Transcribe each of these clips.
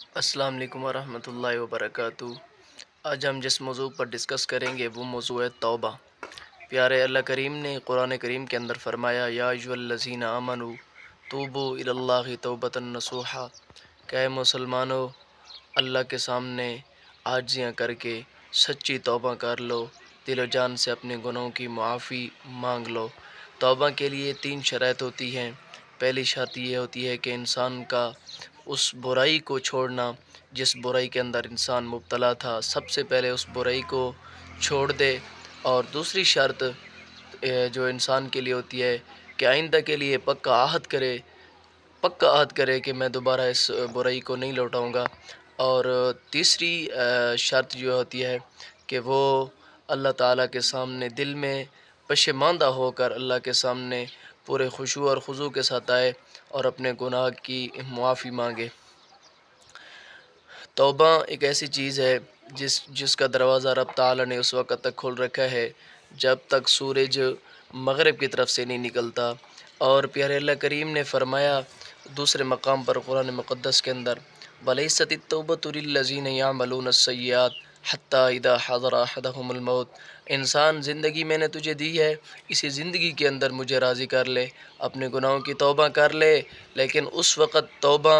السلام علیکم ورحمۃ اللہ وبرکاتہ۔ آج ہم جس موضوع پر ڈسکس کریں گے وہ موضوع ہے توبہ۔ پیارے اللہ کریم نے قرآن کریم کے اندر فرمایا یا ایھا الذین آمنوا توبوا الی اللہ توبۃ نصوحا، کہ اے مسلمانوں اللہ کے سامنے عاجزیاں کر کے سچی توبہ کر لو، دل و جان سے اپنے گناہوں کی معافی مانگ لو۔ توبہ کے لیے 3 شرائط ہوتی ہیں۔ پہلی شرط یہ ہوتی ہے کہ انسان کا اس برائی کو چھوڑنا جس برائی کے اندر انسان مبتلا تھا، سب سے پہلے اس برائی کو چھوڑ دے۔ اور دوسری شرط جو انسان کے لیے ہوتی ہے کہ آئندہ کے لیے پکا عہد کرے کہ میں دوبارہ اس برائی کو نہیں لوٹاؤں گا۔ اور تیسری شرط جو ہوتی ہے کہ وہ اللہ تعالیٰ کے سامنے دل میں پشیماندہ ہو کر اللہ کے سامنے پورے خشوع اور خضوع کے ساتھ آئے اور اپنے گناہ کی معافی مانگے۔ توبہ ایک ایسی چیز ہے جس کا دروازہ رب تعالیٰ نے اس وقت تک کھول رکھا ہے جب تک سورج مغرب کی طرف سے نہیں نکلتا۔ اور پیارے اللہ کریم نے فرمایا دوسرے مقام پر قرآن مقدس کے اندر وَلَيْسَتِ التَّوْبَةُ لِلَّذِينَ يَعْمَلُونَ السَّيِّئَاتِ حَتَّىٰ إِذَا حَضَرَ أَحَدَهُمُ الْمَوْتُ، انسان زندگی میں نے تجھے دی ہے، اسی زندگی کے اندر مجھے راضی کر لے، اپنے گناہوں کی توبہ کر لے، لیکن اس وقت توبہ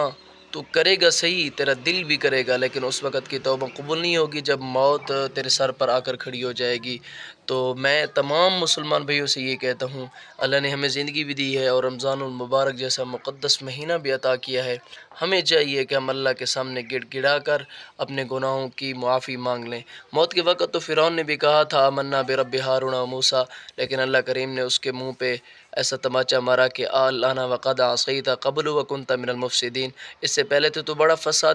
تو کرے گا صحیح، تیرا دل بھی کرے گا، لیکن اس وقت کی توبہ قبول نہیں ہوگی جب موت تیرے سر پر آ کر کھڑی ہو جائے گی۔ تو میں تمام مسلمان بھائیوں سے یہ کہتا ہوں، اللہ نے ہمیں زندگی بھی دی ہے اور رمضان المبارک جیسا مقدس مہینہ بھی عطا کیا ہے، ہمیں چاہیے کہ ہم اللہ کے سامنے گڑ گڑا کر اپنے گناہوں کی معافی مانگ لیں۔ موت کے وقت تو فرعون نے بھی کہا تھا آمنا برب ہارون و موسیٰ، لیکن اللہ کریم نے اس کے منہ پہ ایسا تماچا مارا کہ الآن وقد عصیت قبل وکنت من المفسدین، اس سے پہلے تو بڑا فساد